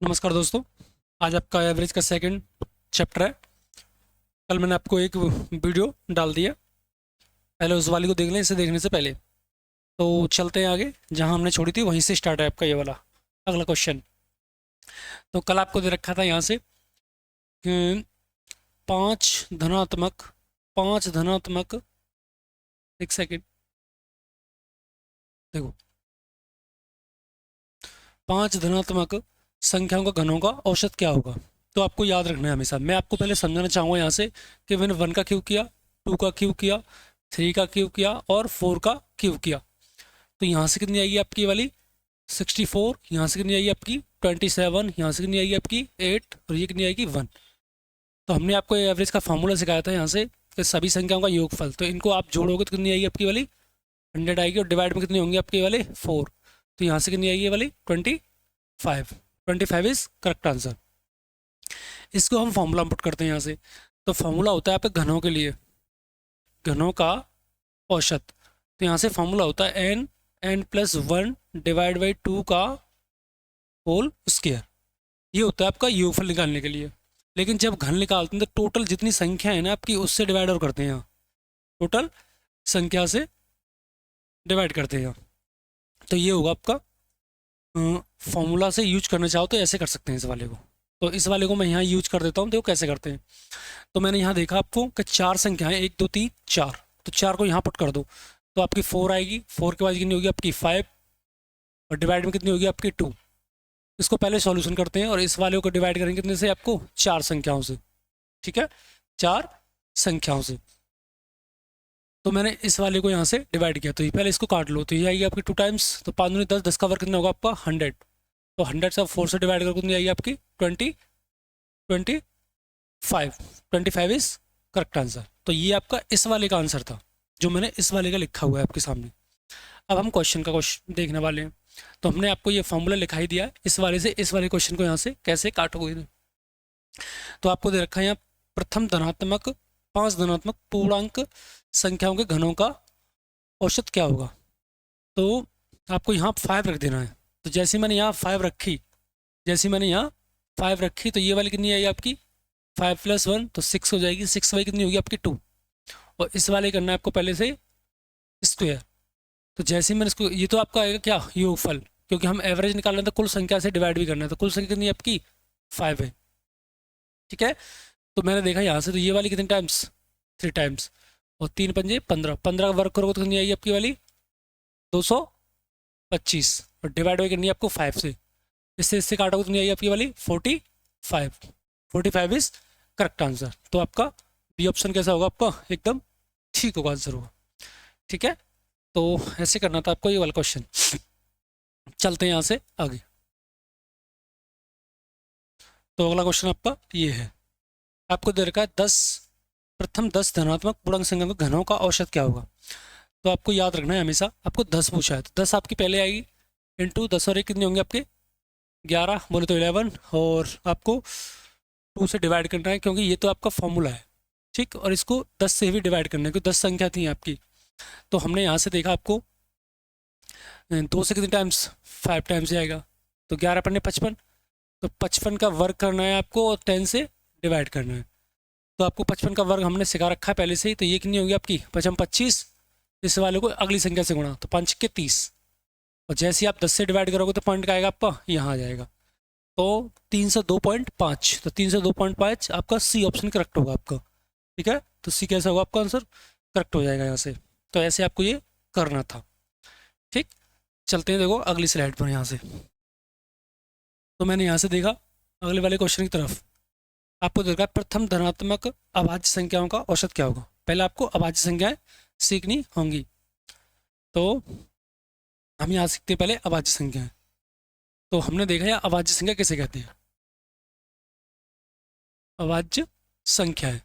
नमस्कार दोस्तों। आज आपका एवरेज का सेकंड चैप्टर है। कल मैंने आपको एक वीडियो डाल दिया, पहले उस वाली को देख लें इसे देखने से पहले। तो चलते हैं आगे, जहां हमने छोड़ी थी वहीं से स्टार्ट है आपका ये वाला अगला क्वेश्चन। तो कल आपको दे रखा था यहाँ से कि पाँच धनात्मक पाँच धनात्मक एक सेकेंड देखो, पाँच धनात्मक संख्याओं का घनों का औसत क्या होगा। तो आपको याद रखना है हमेशा। मैं आपको पहले समझाना चाहूँगा यहाँ से कि मैंने 1 का क्यूब किया, 2 का क्यूब किया, 3 का क्यूब किया और 4 का क्यूब किया। तो यहाँ से कितनी आएगी आपकी वाली 64, यहाँ से कितनी आएगी आपकी 27, यहाँ से कितनी आएगी आपकी 8 और ये कितनी आएगी 1। तो हमने आपको एवरेज का फार्मूला सिखाया था यहाँ से कि सभी संख्याओं का योगफल, तो इनको आप जोड़ोगे तो कितनी आएगी आपकी वाली 100 आएगी और डिवाइड में कितनी होंगी आपके वाले 4। तो यहाँ से कितनी आएगी ये वाली 25। 25 इज करेक्ट आंसर। इसको हम फॉर्मूला पुट करते हैं यहाँ से। तो फॉर्मूला होता है आपके घनों के लिए, घनों का औसत। तो यहाँ से फॉर्मूला होता है n+1 डिवाइड बाई 2 का होल स्क्वायर। ये होता है आपका योगफल निकालने के लिए। लेकिन जब घन निकालते हैं तो टोटल जितनी संख्या है ना आपकी उससे डिवाइड और करते हैं यहाँ, टोटल संख्या से डिवाइड करते हैं यहाँ। तो ये होगा आपका फॉर्मूला से यूज करना चाहो तो ऐसे कर सकते हैं इस वाले को। तो इस वाले को मैं यहाँ यूज कर देता हूँ, देखो कैसे करते हैं। तो मैंने यहाँ देखा आपको कि 4 संख्याएं 1 2 3 4, तो 4 को यहाँ पुट कर दो तो आपकी 4 आएगी। 4 के बाद कितनी होगी आपकी 5 और डिवाइड में कितनी होगी आपकी 2। इसको पहले सॉल्यूशन करते हैं और इस वाले को डिवाइड करेंगे कितने से आपको 4 संख्याओं से। ठीक है, 4 संख्याओं से। तो मैंने इस वाले को यहाँ से डिवाइड किया, तो ये पहले इसको काट लो। तो ये आएगी आपकी 2 टाइम्स, तो 5 दूनी 10, 10 का वर्ग कितना होगा आपका 100। तो 100 से 4 से डिवाइड करके कितनी आएगी आपकी 25 इज करेक्ट आंसर। तो ये आपका इस वाले का आंसर था जो मैंने इस वाले का लिखा हुआ है आपके सामने। अब हम क्वेश्चन देखने वाले हैं। तो हमने आपको ये फॉर्मूला लिखा ही दिया है, इस वाले से इस वाले क्वेश्चन को यहाँ से कैसे काटोगे। तो आपको दे रखा है यहाँ प्रथम धनात्मक 5 धनात्मक पूर्णांक संख्याओं के घनों का औसत क्या होगा। तो आपको यहाँ 5 रख देना है। तो जैसे मैंने यहाँ 5 रखी, तो ये वाली कितनी आई आपकी 5 + 1 तो 6 हो जाएगी। 6 वाली कितनी होगी आपकी 2 और इस वाले करना है आपको पहले से स्क्वायर। तो जैसे ही मैंने इसको, ये तो आपका आएगा क्या योगफल, क्योंकि हम एवरेज निकालना है तो कुल संख्या से डिवाइड भी करना है। तो कुल संख्या कितनी आपकी 5 है। ठीक है, तो मैंने देखा यहाँ से, तो ये वाली कितने टाइम्स 3 टाइम्स और 3 पंजे 15, 15 का वर्ग करोगे तो कितनी आएगी आपकी वाली 225 और डिवाइड बाई करनी है आपको 5 से। इससे काटोगे तो कितनी आएगी आपकी वाली 45 इज करेक्ट आंसर। तो आपका बी ऑप्शन कैसा होगा आपका एकदम ठीक होगा, आंसर होगा। ठीक है, तो ऐसे करना था आपको ये वाला क्वेश्चन। चलते हैं यहाँ से आगे। तो अगला क्वेश्चन आपका ये है, आपको दे रखा है प्रथम 10 धनात्मक पूर्णांक संख्या के घनों का औसत क्या होगा। तो आपको याद रखना है हमेशा, आपको 10 पूछा है तो 10 आपकी पहले आएगी इंटू 10 और 1 कितने होंगे आपके 11, बोले तो 11 और आपको 2 से डिवाइड करना है क्योंकि ये तो आपका फॉर्मूला है। ठीक, और इसको 10 से भी डिवाइड करना है क्योंकि 10 संख्या थी आपकी। तो हमने यहाँ से देखा आपको 2 से कितने टाइम्स 5 टाइम्स आएगा। तो 11 पन्ने 55, तो 55 का वर्ग करना है आपको और 10 से डिवाइड करना है। तो आपको 55 का वर्ग हमने सिखा रखा है पहले से ही। तो ये कितनी होगी आपकी 55 25, इस वाले को अगली संख्या से गुणा, तो 5 के 30 और जैसे ही आप 10 से डिवाइड करोगे तो पॉइंट का आएगा आपका यहाँ आ जाएगा। तो 302.5, तो 302.5 आपका सी ऑप्शन करेक्ट होगा आपका। ठीक है, तो सी कैसा होगा आपका आंसर करेक्ट हो जाएगा यहाँ से। तो ऐसे आपको ये करना था। ठीक, चलते हैं देखो अगली स्लाइड पर यहाँ से। तो मैंने यहाँ से देखा अगले वाले क्वेश्चन की तरफ, आपको देखा प्रथम धनात्मक अभाज्य संख्याओं का औसत क्या होगा। पहले आपको अभाज्य संख्याएं सीखनी होंगी। तो हम यहाँ सीखते हैं पहले अभाज्य संख्याएं। तो हमने देखा है अभाज्य संख्या किसे कहते हैं। अभाज्य संख्या है,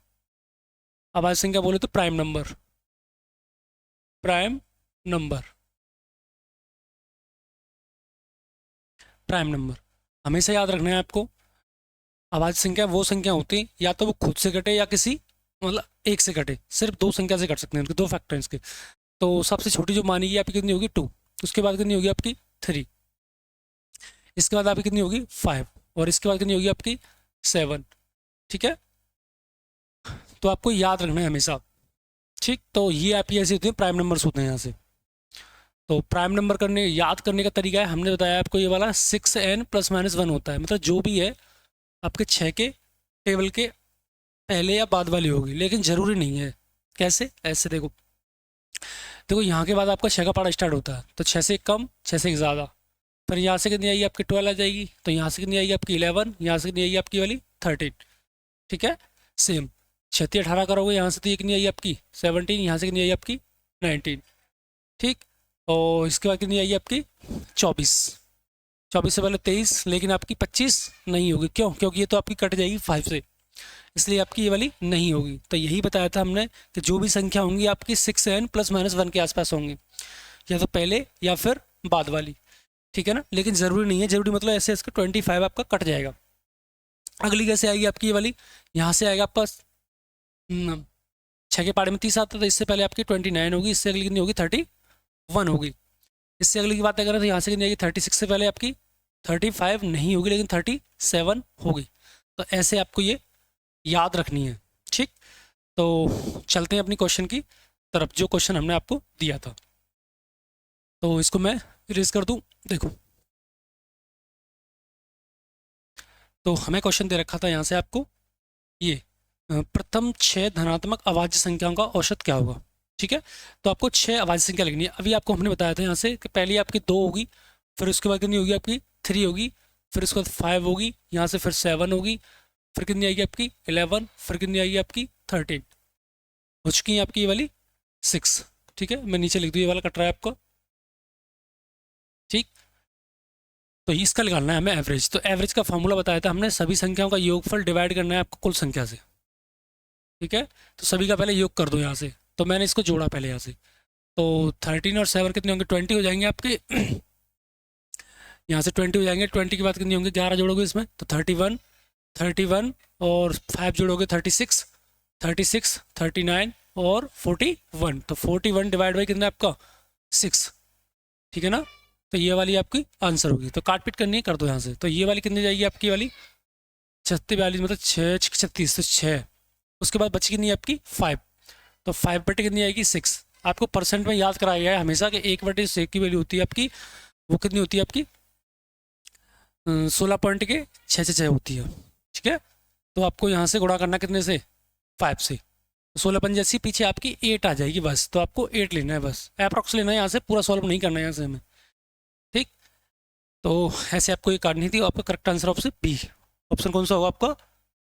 अभाज्य संख्या बोले तो प्राइम नंबर, प्राइम नंबर हमेशा याद रखना है आपको। अभाज्य संख्या वो संख्या होती है या तो वो खुद से कटे या किसी मतलब एक से कटे, सिर्फ 2 संख्या से कट सकते हैं, उनके 2 फैक्टर हैं इसके। तो सबसे छोटी जो मानेगी आपकी कितनी होगी 2, उसके बाद कितनी होगी आपकी 3, इसके बाद आपकी कितनी होगी 5 और इसके बाद कितनी होगी आपकी 7। ठीक है, तो आपको याद रखना है हमेशा। ठीक, तो ये आपकी ऐसे होते हैं प्राइम नंबर्स होते हैं यहाँ से। तो प्राइम नंबर करने याद करने का तरीका है, हमने बताया आपको ये वाला 6n + -1 होता है, मतलब जो भी है आपके 6 के टेबल के पहले या बाद वाली होगी, लेकिन ज़रूरी नहीं है। कैसे? ऐसे देखो, देखो यहाँ के बाद आपका 6 का पढ़ा स्टार्ट होता है, तो 6 से कम 6 से ज़्यादा, फिर यहाँ से कितनी आएगी आपकी 12 आ जाएगी, तो यहाँ से कितनी आएगी आपकी 11, यहाँ से कितनी आएगी आपकी वाली 13। ठीक है, सेम 36 18 करोगे, यहाँ से तो ये कितनी आई आपकी 17, यहाँ से कितनी आई आपकी 19। ठीक, और इसके बाद कितनी आई आपकी 24, 24 से पहले 23, लेकिन आपकी 25 नहीं होगी। क्यों? क्योंकि ये तो आपकी कट जाएगी 5 से, इसलिए आपकी ये वाली नहीं होगी। तो यही बताया था हमने कि जो भी संख्या होंगी आपकी 6n + -1 के आसपास होंगी, या तो पहले या फिर बाद वाली। ठीक है ना, लेकिन ज़रूरी नहीं है, ज़रूरी मतलब ऐसे इसका 25 आपका कट जाएगा। अगली कैसे आएगी आपकी ये वाली, यहाँ से आएगा आपका 6 के पारे में 30 आता है, तो इससे पहले आपकी 29 होगी, इससे अगली कितनी होगी 31 होगी। इससे अगली की बात करें तो यहाँ से कितनी आएगी 36 से पहले आपकी 35 नहीं होगी, लेकिन 37 होगी। तो ऐसे आपको ये याद रखनी है। ठीक, तो चलते हैं अपनी क्वेश्चन की तरफ, जो क्वेश्चन हमने आपको दिया था। तो इसको मैं इरेज कर दूं। देखो, तो हमें क्वेश्चन दे रखा था यहाँ से आपको ये प्रथम 6 धनात्मक अभाज्य संख्याओं का औसत क्या होगा। ठीक है, तो आपको 6 अभाज्य संख्या लिखनी है। अभी आपको हमने बताया था यहाँ से कि पहली आपकी 2 होगी, फिर उसके बाद कितनी होगी आपकी 3 होगी, फिर उसके बाद 5 होगी, यहाँ से फिर 7 होगी, फिर कितनी आएगी आपकी 11, फिर कितनी आएगी आपकी 13, हो चुकी है आपकी ये वाली 6। ठीक है, मैं नीचे लिख दूँ, ये वाला कट रहा है आपको। ठीक, तो इसका निकालना है हमें एवरेज। तो एवरेज का फॉर्मूला बताया था हमने, सभी संख्याओं का योगफल डिवाइड करना है आपको कुल संख्या से। ठीक है, तो सभी का पहले योग कर दो यहाँ से, तो मैंने इसको जोड़ा पहले यहाँ से, तो 13 और 7 कितने होंगे 20 हो जाएंगे आपके यहाँ से 20 हो जाएंगे, 20 के बाद कितने होंगे 11 जोड़ोगे इसमें तो 31, 31 और 5 जोड़ोगे 36, 36, 39 और 41, तो 41 डिवाइड बाई कितना आपका 6। ठीक है ना, तो ये वाली आपकी आंसर होगी। तो काट पीट करनी है, कर दो यहाँ से। तो ये वाली कितनी जाएगी आपकी वाली 36 42, मतलब 6 36, तो 6, उसके बाद बची कितनी आपकी 5, तो 5 बटे कितनी आएगी 6। आपको परसेंट में याद कराया गया है हमेशा कि 1/6 की वैल्यू होती है आपकी, वो कितनी होती है आपकी 16 पॉइंट के 6 होती है। ठीक है, तो आपको यहाँ से गुणा करना कितने से 5 से, 16 पंजे 80, पीछे आपकी 8 आ जाएगी बस, तो आपको 8 लेना है, बस अप्रॉक्स लेना है, यहाँ से पूरा सॉल्व नहीं करना है यहाँ से हमें। ठीक, तो ऐसे आपको ये काटनी थी। आपका correct answer option B, option कौन सा होगा आपका,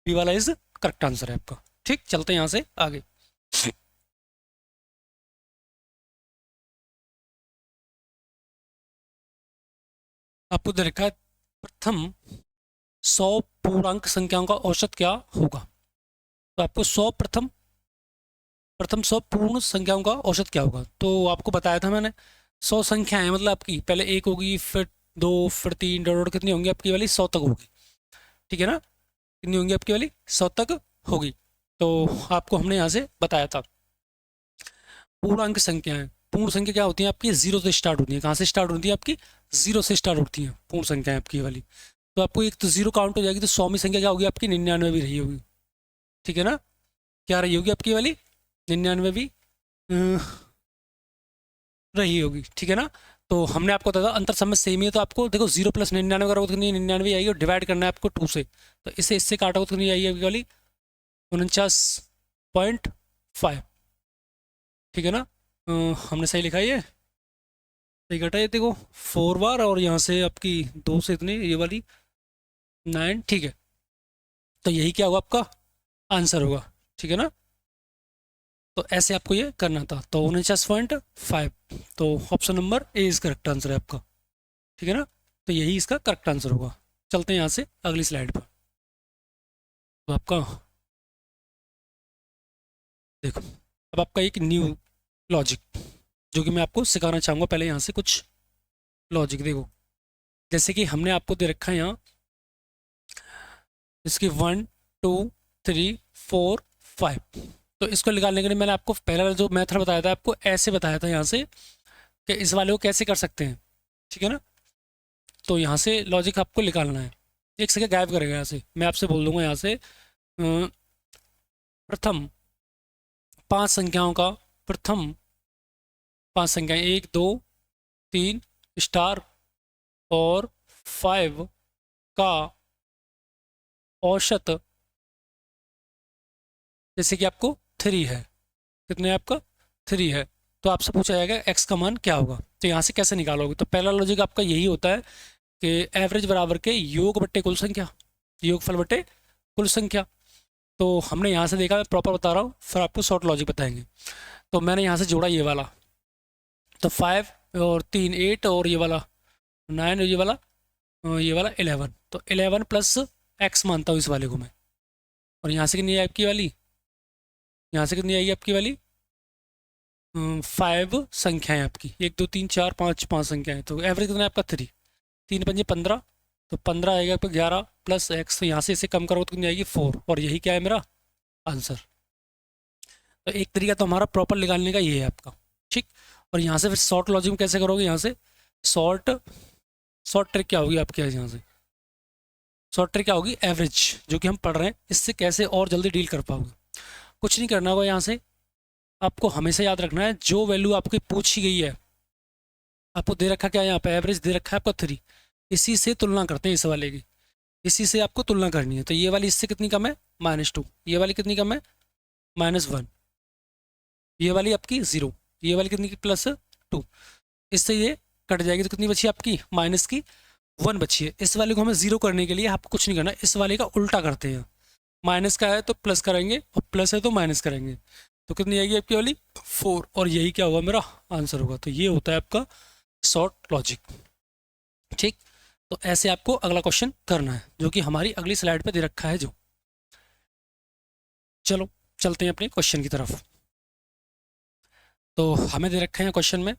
बी वाला इज करेक्ट आंसर है आपका। ठीक, चलते हैं यहाँ से आगे। आपको दे रखा है प्रथम 100 पूर्णांक संख्याओं का औसत क्या होगा। तो आपको 100 प्रथम 100 पूर्ण संख्याओं का औसत क्या होगा, तो आपको बताया था मैंने 100 संख्याएं, मतलब आपकी पहले 1 होगी, फिर 2, फिर 3, डॉट कितनी होंगी आपकी वाली 100 तक होगी। ठीक है ना, कितनी होंगी आपकी वाली 100 तक होगी। तो आपको हमने यहाँ से बताया था पूर्णांक संख्याएं, पूर्ण संख्या क्या होती है आपकी 0 से स्टार्ट होती है। कहाँ से स्टार्ट होती है आपकी 0 से स्टार्ट होती है पूर्ण संख्याएं आपकी वाली। तो आपको एक तो 0 काउंट हो जाएगी, तो 100वीं संख्या क्या होगी आपकी 99 भी रही होगी। ठीक है ना, क्या रही होगी आपकी वाली 99 भी रही होगी। ठीक है ना, तो हमने आपको बताया अंतर समझ सेम ही है। तो आपको देखो 0 + 99 करोगे तो कितनी 99 आएगी, और डिवाइड करना है आपको 2 से, तो इससे काटोगे तो कितनी आएगी आपकी वाली 49.5। ठीक है ना, हमने सही लिखा है ये, सही कटा है देखो 4 बार, और यहाँ से आपकी 2 से इतनी ये वाली 9। ठीक है, तो यही क्या होगा आपका आंसर होगा। ठीक है ना, तो ऐसे आपको ये करना था। तो 49.5, तो option number A is correct answer है आपका। ठीक है ना, तो यही इसका करेक्ट आंसर होगा। चलते हैं यहाँ से अगली स्लाइड पर। तो आपका देखो, अब आपका एक न्यू लॉजिक जो कि मैं आपको सिखाना चाहूँगा। पहले यहाँ से कुछ लॉजिक देखो, जैसे कि हमने आपको दे रखा है यहाँ इसकी 1 2 3 4 5, तो इसको निकालने के लिए मैंने आपको पहला जो मेथड बताया था, आपको ऐसे बताया था यहाँ से कि इस वाले को कैसे कर सकते हैं। ठीक है ना, तो यहाँ से लॉजिक आपको निकालना है। एक सेकंड गायब करेगा यहाँ से, मैं आपसे बोल दूंगा यहाँ से प्रथम 5 संख्याओं का, प्रथम 5 संख्याएं 1 2 3 स्टार और 5 का औसत, जैसे कि आपको 3 है, कितने आपका 3 है, तो आपसे पूछा जाएगा x का मान क्या होगा। तो यहाँ से कैसे निकालोगे, तो पहला लॉजिक आपका यही होता है कि एवरेज बराबर के योग बट्टे कुल संख्या, योगफल बट्टे कुल संख्या। तो हमने यहाँ से देखा, मैं प्रॉपर बता रहा हूँ, फिर आपको शॉर्ट लॉजिक बताएंगे। तो मैंने यहाँ से जोड़ा ये वाला, तो 5 और 3 8 और ये वाला 9 और ये वाला 11, तो 11 प्लस x मानता हूँ इस वाले को मैं। और यहाँ से कितनी आई आपकी वाली, यहाँ से कितनी आएगी आपकी वाली 5 संख्याएं आपकी, 1 2 3 4 5 संख्याएं, तो एवरेज कितना है आपका 3, 3 5 15, तो 15 आएगा आपका 11 प्लस x, तो यहाँ से इसे कम करो तो कितनी आएगी 4, और यही क्या है मेरा आंसर। तो एक तरीका तो हमारा प्रॉपर निकालने का ये है आपका, ठीक। और यहाँ से फिर शॉर्ट लॉजिक में कैसे करोगे, यहाँ से शॉर्ट शॉर्ट ट्रिक क्या होगी आपके यहाँ से, शॉर्ट ट्रिक क्या होगी, एवरेज जो कि हम पढ़ रहे हैं, इससे कैसे और जल्दी डील कर पाओगे। कुछ नहीं करना होगा, यहाँ से आपको हमेशा याद रखना है जो वैल्यू आपकी पूछी गई है, आपको दे रखा क्या है यहाँ पे, एवरेज दे रखा है आपका 3, इसी से तुलना करते हैं इस वाले की, इसी से आपको तुलना करनी है। तो ये वाली इससे कितनी कम है -2, ये वाली कितनी कम है -1, ये वाली आपकी 0, ये वाली कितनी की +2, इससे ये कट जाएगी, तो कितनी बची आपकी -1 बची है। इस वाले को हमें 0 करने के लिए आपको कुछ नहीं करना, इस वाले का उल्टा करते हैं, माइनस का है तो प्लस करेंगे और प्लस है तो माइनस करेंगे, तो कितनी आएगी आपकी वाली 4, और यही क्या होगा मेरा आंसर होगा। तो ये होता है आपका शॉर्ट लॉजिक, ठीक। तो ऐसे आपको अगला क्वेश्चन करना है, जो कि हमारी अगली स्लाइड पे दे रखा है जो। चलो चलते हैं अपने क्वेश्चन की तरफ। तो हमें दे रखा है क्वेश्चन में,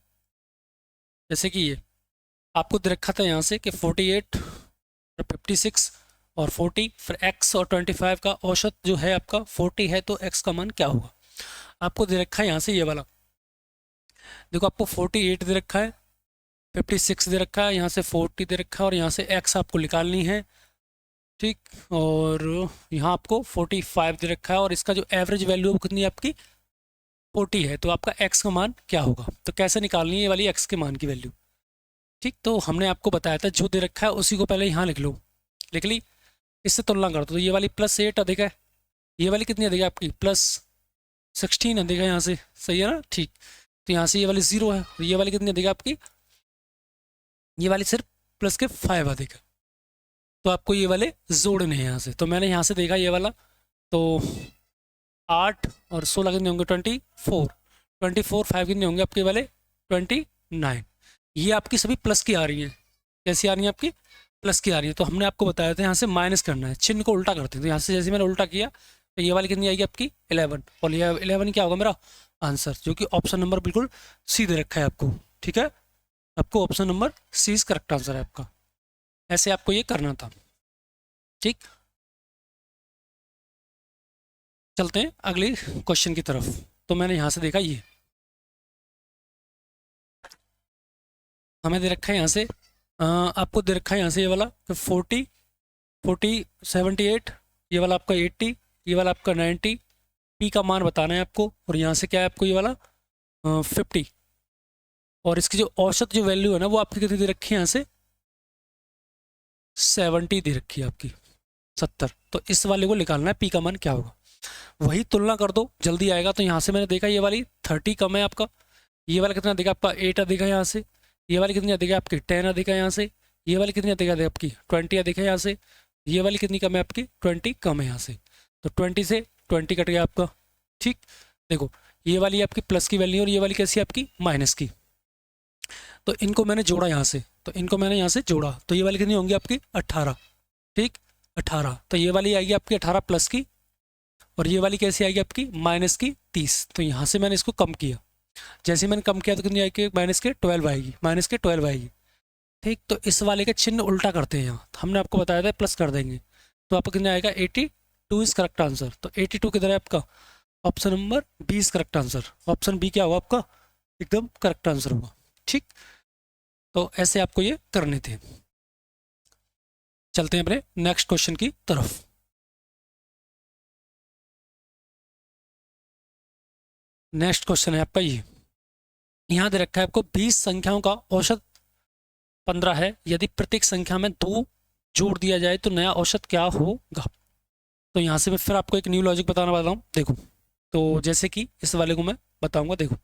जैसे कि ये आपको दे रखा था यहाँ से कि 48 और 56 और 40, फिर x और 25 का औसत जो है आपका 40 है, तो x का मान क्या होगा। आपको दे रखा है यहाँ से ये वाला, देखो आपको 48 दे रखा है, 56 दे रखा है, यहाँ से 40 दे रखा है, और यहाँ से x आपको निकालनी है, ठीक। और यहाँ आपको 45 दे रखा है, और इसका जो एवरेज वैल्यू है कितनी है आपकी 40 है, तो आपका x का मान क्या होगा। तो कैसे निकालनी है ये वाली x के मान की वैल्यू, ठीक। तो हमने आपको बताया था जो दे रखा है उसी को पहले यहाँ लिख लो, लिख ली, इससे तुलना कर दो, तो ये वाली +8 अधिक है, ये वाली कितनी अधिक है आपकी +16 अधिक है यहाँ से, सही है ना, ठीक। तो यहाँ से ये वाली 0 है, ये वाली कितनी अधिक है आपकी, ये वाली सिर्फ +5 अधिक है, तो आपको ये वाले जोड़ने हैं यहाँ से। तो मैंने यहाँ से देखा ये वाला, तो 8 और 16 कितने होंगे 24, 24 5 कितने होंगे आपके वाले 29, ये आपकी सभी प्लस की आ रही हैं, कैसी आ रही हैं आपकी प्लस की आ रही है। तो हमने आपको बताया था यहाँ से माइनस करना है, चिन्ह को उल्टा करते हैं, तो यहाँ से जैसे मैंने उल्टा किया तो ये वाली कितनी आएगी आपकी 11, और ये 11 क्या होगा मेरा आंसर, जो कि ऑप्शन नंबर बिल्कुल सी दे रखा है आपको, ठीक है। आपको option number C correct answer है आपका, ऐसे आपको ये करना था, ठीक। चलते हैं अगले क्वेश्चन की तरफ। तो मैंने यहाँ से देखा ये हमें दे रखा है यहाँ से, आपको दे रखा है यहाँ से ये वाला 40 78, ये वाला आपका 80, ये वाला आपका 90, पी का मान बताना है आपको, और यहाँ से क्या है आपको ये वाला 50, और इसकी जो औसत जो वैल्यू है ना वो आपकी कितनी दे रखी है यहाँ से 70 दे रखी है आपकी 70। तो इस वाले को निकालना है पी का मान क्या होगा, वही तुलना कर दो जल्दी आएगा। तो यहाँ से मैंने देखा ये वाली 30 कम है आपका, ये वाला कितना अधिक आपका 8 अधिक है यहाँ से, ये वाली कितनी अधिक है आपकी 10 अधिक है यहाँ से, ये वाली कितनी अधिक है आपकी 20 अधिक है यहाँ से, ये वाली कितनी कम है आपकी 20 कम है यहाँ से, तो 20 से 20 कट गया आपका, ठीक। देखो ये वाली आपकी प्लस की वैल्यू और ये वाली कैसी आपकी माइनस की, तो इनको मैंने जोड़ा यहाँ से, तो इनको मैंने यहाँ से जोड़ा, तो ये वाली कितनी होंगी आपकी 18, ठीक 18, तो ये वाली आएगी आपकी 18 प्लस की, और ये वाली कैसी आएगी आपकी माइनस की 30। तो यहाँ से मैंने इसको कम किया, जैसे मैंने कम किया तो कितनी आएगी माइनस के 12 आएगी, माइनस के 12 आएगी, ठीक। तो इस वाले का चिन्ह उल्टा करते हैं यहाँ, तो हमने आपको बताया था प्लस कर देंगे, तो आपको कितना आएगा 82 इज करेक्ट आंसर। तो 82 किधर है आपका, option number B is correct answer, option B क्या होगा आपका एकदम करेक्ट आंसर होगा, ठीक। तो ऐसे आपको ये करने थे। चलते हैं अपने नेक्स्ट क्वेश्चन की तरफ। नेक्स्ट क्वेश्चन है आपका ये, यहाँ दे रखा है आपको 20 संख्याओं का औसत 15 है, यदि प्रत्येक संख्या में 2 जोड़ दिया जाए तो नया औसत क्या होगा। तो यहाँ से मैं फिर आपको एक न्यू लॉजिक बताने वाला हूँ। देखो, तो जैसे कि इस वाले को मैं बताऊंगा। देखो,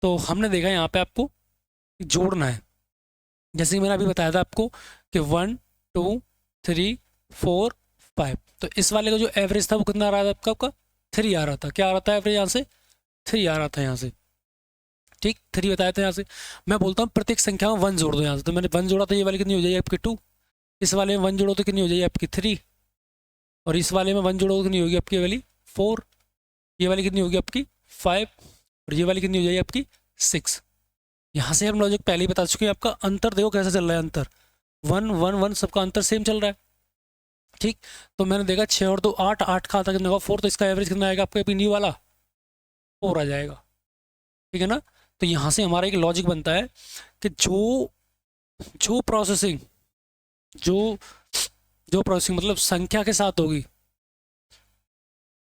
तो हमने देखा यहाँ पे आपको जोड़ना है, जैसे कि मैंने अभी बताया था आपको कि 1 2 3 4 5। तो इस वाले का जो एवरेज था वो कितना आ रहा था आपका 3 आ रहा था। क्या आ रहा था एवरेज यहाँ से? 3 आ रहा था यहाँ से। ठीक, 3 बताया था यहाँ से। मैं बोलता हूँ प्रत्येक संख्या में 1 जोड़ दो यहाँ से। तो मैंने 1 जोड़ा तो ये वाली कितनी हो जाएगी आपकी 2। इस वाले में 1 जोड़ो तो कितनी हो जाएगी आपकी 3। और इस वाले में 1 जोड़ो तो कितनी होगी आपकी वाली 4। ये वाली कितनी होगी आपकी 5। और ये वाली कितनी हो जाएगी आपकी 6। यहाँ से हम लॉजिक पहले ही बता चुके हैं। आपका अंतर देखो कैसा चल रहा है, अंतर 1 1 1 सबका अंतर सेम चल रहा है। ठीक, तो मैंने देखा 6 और 2 8, 8 का आता कितना होगा 4। तो इसका एवरेज कितना आएगा आपका न्यू वाला 4 आ जाएगा। ठीक है ना। तो यहाँ से हमारा एक लॉजिक बनता है कि जो प्रोसेसिंग जो जो प्रोसेसिंग मतलब संख्या के साथ होगी,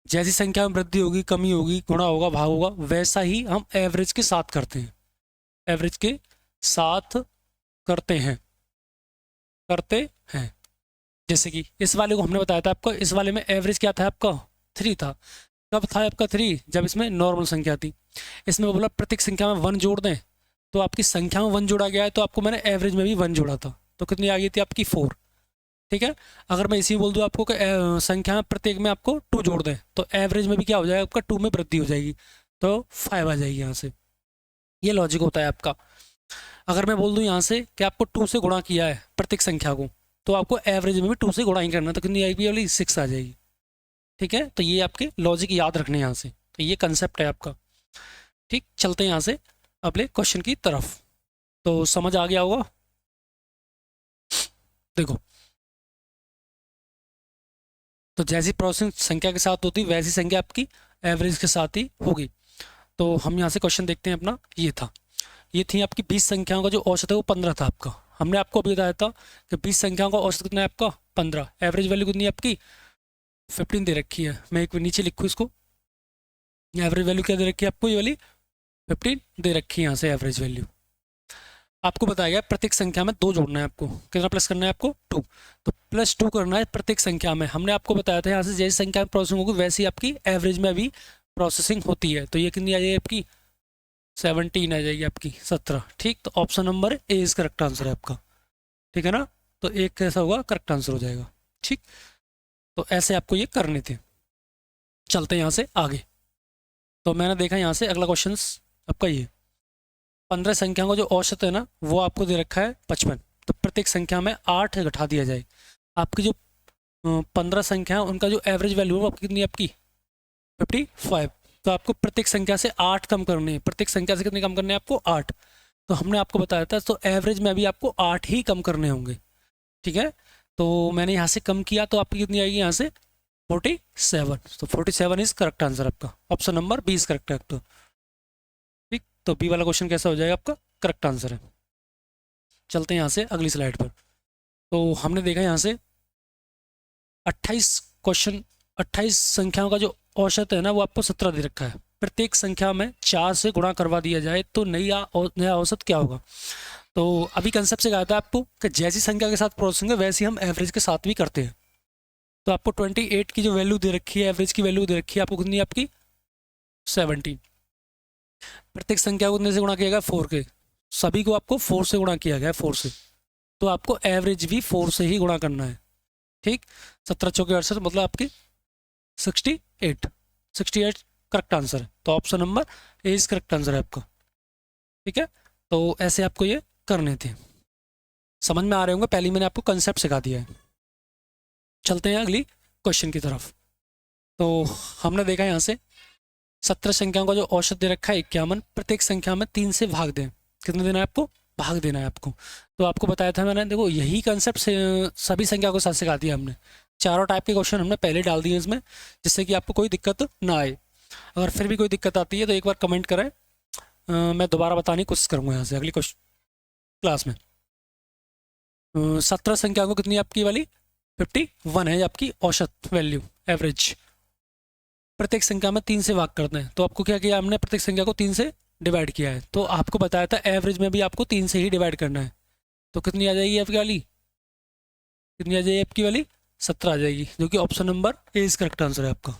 जैसी संख्या में वृद्धि होगी, कमी होगी, गुणा होगा, भाग होगा, वैसा ही हम एवरेज के साथ करते हैं। एवरेज के साथ करते हैं। जैसे कि इस वाले को हमने बताया था आपको, इस वाले में एवरेज क्या था आपका 3 था। कब था आपका 3? जब इसमें नॉर्मल संख्या थी। इसमें बोला प्रत्येक संख्या में 1 जोड़ दें, तो आपकी संख्या में 1 जोड़ा गया है, तो आपको मैंने एवरेज में भी 1 जोड़ा था, तो कितनी आ गई थी आपकी 4। ठीक है। अगर मैं इसी में बोल दूँ आपको कि संख्या में प्रत्येक में आपको 2 जोड़ दें, तो एवरेज में भी क्या हो जाएगा आपका 2 में वृद्धि हो जाएगी, तो 5 आ जाएगी यहाँ से। ये लॉजिक होता है आपका। अगर मैं बोल दूँ यहाँ से कि आपको 2 से गुणा किया है प्रत्येक संख्या को, तो आपको एवरेज में भी 2 से गुणा ही करना, तो कितनी आएगी वाली 6 आ जाएगी। ठीक है, तो ये आपके लॉजिक याद रखने यहाँ से, तो ये कंसेप्ट है आपका। ठीक, चलते हैं यहाँ से अगले क्वेश्चन की तरफ। तो समझ आ गया होगा। देखो, तो जैसी प्रोसेसिंग संख्या के साथ होती वैसी संख्या आपकी एवरेज के साथ ही होगी। तो हम यहाँ से क्वेश्चन देखते हैं अपना। ये थी आपकी 20 संख्याओं का जो औसत है वो 15 था आपका। हमने आपको अभी बताया था कि 20 संख्याओं का औसत कितना है आपका 15। एवरेज वैल्यू कितनी है आपकी 15 दे रखी है। मैं एक नीचे लिखूँ इसको, एवरेज वैल्यू क्या दे रखी है आपको, ये वाली 15 दे रखी है यहाँ से एवरेज वैल्यू। आपको बताया गया प्रत्येक संख्या में 2 जोड़ना है आपको, कितना प्लस करना है आपको 2। तो +2 करना है प्रत्येक संख्या में। हमने आपको बताया था यहाँ से जैसी संख्या में प्रोसेसिंग होगी वैसी आपकी एवरेज में भी प्रोसेसिंग होती है। तो ये कितनी आ जाएगी आपकी 17 आ जाएगी आपकी 17। ठीक, तो option number A is correct answer है आपका। ठीक है ना। तो एक कैसा होगा करेक्ट आंसर हो जाएगा। ठीक, तो ऐसे आपको ये करने थे। चलते हैं यहाँ से आगे। तो मैंने देखा यहाँ से अगला क्वेश्चन आपका ये 15 संख्याओं का जो औसत है ना वो आपको दे रखा है 55। तो प्रत्येक संख्या में 8 घटा दिया जाए। आपकी जो 15 संख्या है उनका जो एवरेज वैल्यू है वो आपकी कितनी है आपकी 55। तो आपको प्रत्येक संख्या से 8 कम करने हैं। प्रत्येक संख्या से कितने कम करने हैं आपको 8। तो हमने आपको बताया था तो एवरेज में भी आपको 8 ही कम करने होंगे। ठीक है, तो मैंने यहाँ से कम किया तो आपकी कितनी आएगी यहाँ से 47। तो 47 इज करेक्ट आंसर आपका। Option number B is correct है आपका। ठीक, तो बी वाला क्वेश्चन कैसा हो जाएगा आपका करेक्ट आंसर है। चलते हैं यहाँ से अगली स्लाइड पर। तो हमने देखा यहाँ से 28 संख्याओं का जो औसत है ना वो आपको 17 दे रखा है। प्रत्येक संख्या में 4 से गुणा करवा दिया जाए तो नया औसत क्या होगा। तो अभी कंसेप्ट से कहा था आपको कि जैसी संख्या के साथ प्रोसेसिंग है वैसे हम एवरेज के साथ भी करते हैं। तो आपको 28 की जो वैल्यू दे रखी है, एवरेज की वैल्यू दे रखी है आपको कितनी है आपकी 17। प्रत्येक संख्या को कितने से गुणा किया गया 4 के। सभी को आपको 4 से गुणा किया गया है 4 से। तो आपको एवरेज भी 4 से ही गुणा करना है। ठीक, 17 चौके 68 मतलब आपकी 68 करेक्ट आंसर है। तो option number A is correct answer है आपका। ठीक है, तो ऐसे आपको ये करने थे। समझ में आ रहे होंगे, पहले मैंने आपको कंसेप्ट सिखा दिया है। चलते हैं अगली क्वेश्चन की तरफ। तो हमने देखा यहाँ से 17 संख्याओं का जो औसत दे रखा है 51। प्रत्येक संख्या में 3 से भाग दें। कितना देना है आपको भाग देना है आपको। तो आपको बताया था मैंने, देखो यही कंसेप्ट से सभी संख्या को साथ सिखा दिया हमने। चारों टाइप के क्वेश्चन हमने पहले डाल दिए इसमें, जिससे कि आपको कोई दिक्कत ना आए। अगर फिर भी कोई दिक्कत आती है तो एक बार कमेंट करें, मैं दोबारा बताने की कोशिश करूँगा यहाँ से अगली क्लास में। 17 संख्या को कितनी है आपकी वाली 51 है आपकी औसत वैल्यू एवरेज। प्रत्येक संख्या में 3 से भाग करते हैं, तो आपको क्या किया हमने, प्रत्येक संख्या को 3 से डिवाइड किया है। तो आपको बताया था एवरेज में भी आपको 3 से ही डिवाइड करना है। तो कितनी आ जाएगी आपकी वाली, कितनी आ जाएगी आपकी वाली 17 आ जाएगी, जो कि ऑप्शन नंबर ए इस करेक्ट आंसर है आपका।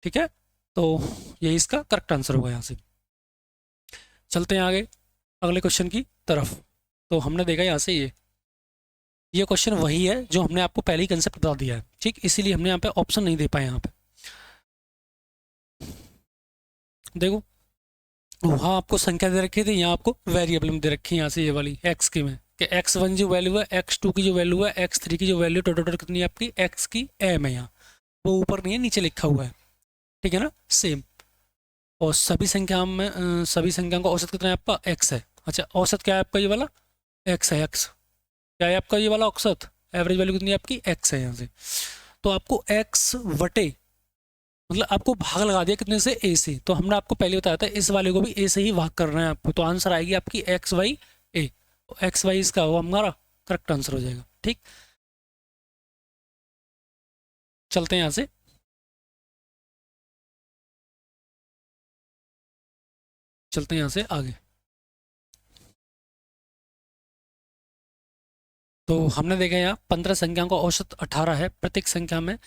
ठीक है, तो यही इसका करेक्ट आंसर होगा। यहाँ से चलते हैं आगे अगले क्वेश्चन की तरफ। तो हमने देखा यहाँ से ये क्वेश्चन वही है जो हमने आपको पहले ही कंसेप्ट बता दिया है, ठीक, इसीलिए हमने यहाँ पे ऑप्शन नहीं दे पाए। यहाँ पे देखो, वहाँ आपको संख्या दे रखी थी, यहाँ आपको वेरिएबल में दे रखी है, यहाँ से ये वाली एक्स की में कि x1 जो वैल्यू है, x2 की जो वैल्यू है, x3 की जो वैल्यू, टोटल कितनी है आपकी x की m है, यहाँ वो ऊपर नहीं है नीचे लिखा हुआ है, ठीक है ना, सेम। और सभी संख्या में सभी संख्याओं का औसत कितना है आपका x है। अच्छा, औसत क्या है आपका ये वाला x है, x क्या है आपका ये वाला औसत, एवरेज वैल्यू कितनी है आपकी x है यहाँ से। तो आपको x वटे मतलब आपको भाग लगा दिया कितने से, a से। तो हमने आपको पहले बताया था इस वाले को भी a से ही भाग करना है आपको, तो आंसर आएगी आपकी एक्स वाई ए, एक्स वाई इसका वो हमारा करेक्ट आंसर हो जाएगा। ठीक, चलते हैं यहाँ से यहाँ से आगे। तो हमने देखा यहाँ 15 संख्याओं का औसत 18 है, प्रत्येक संख्या में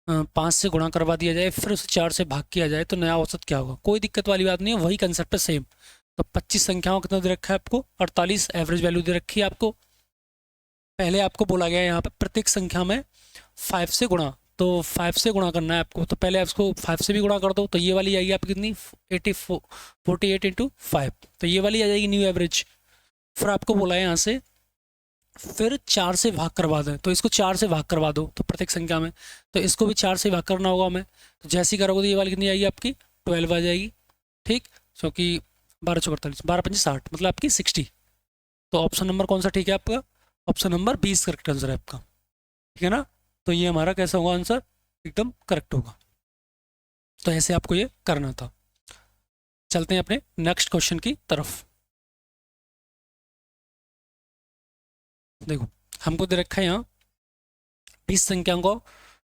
5 से गुणा करवा दिया जाए, फिर उसे 4 से भाग किया जाए, तो नया औसत क्या होगा। कोई दिक्कत वाली बात नहीं है, वही कंसेप्ट है सेम। तो 25 संख्याओं कितना दे रखा है आपको, 48 एवरेज वैल्यू दे रखी है आपको। पहले आपको बोला गया है यहाँ पे प्रत्येक संख्या में 5 से गुणा, तो 5 से गुणा करना है आपको। तो पहले इसको 5 से भी गुणा कर दो, तो ये वाली आएगी आपकी कितनी 48 इंटू 5, तो ये वाली आ जाएगी न्यू एवरेज। फिर आपको बोला है यहाँ से फिर 4 से भाग करवा दें, तो इसको 4 से भाग करवा दो, तो प्रत्येक संख्या में, तो इसको भी 4 से भाग करना होगा हमें। तो जैसे ही करोगे तो ये वाली कितनी आएगी आपकी 12 आ जाएगी। ठीक, क्योंकि 12 12 5 60 मतलब आपकी 60। तो ऑप्शन नंबर कौन सा ठीक है आपका, ऑप्शन नंबर 20 करेक्ट आंसर है आपका। ठीक है ना, तो ये हमारा कैसा होगा आंसर, एकदम करेक्ट होगा। तो ऐसे आपको ये करना था। चलते हैं अपने नेक्स्ट क्वेश्चन की तरफ। देखो, हमको दे रखा है यहाँ 20 संख्याओं को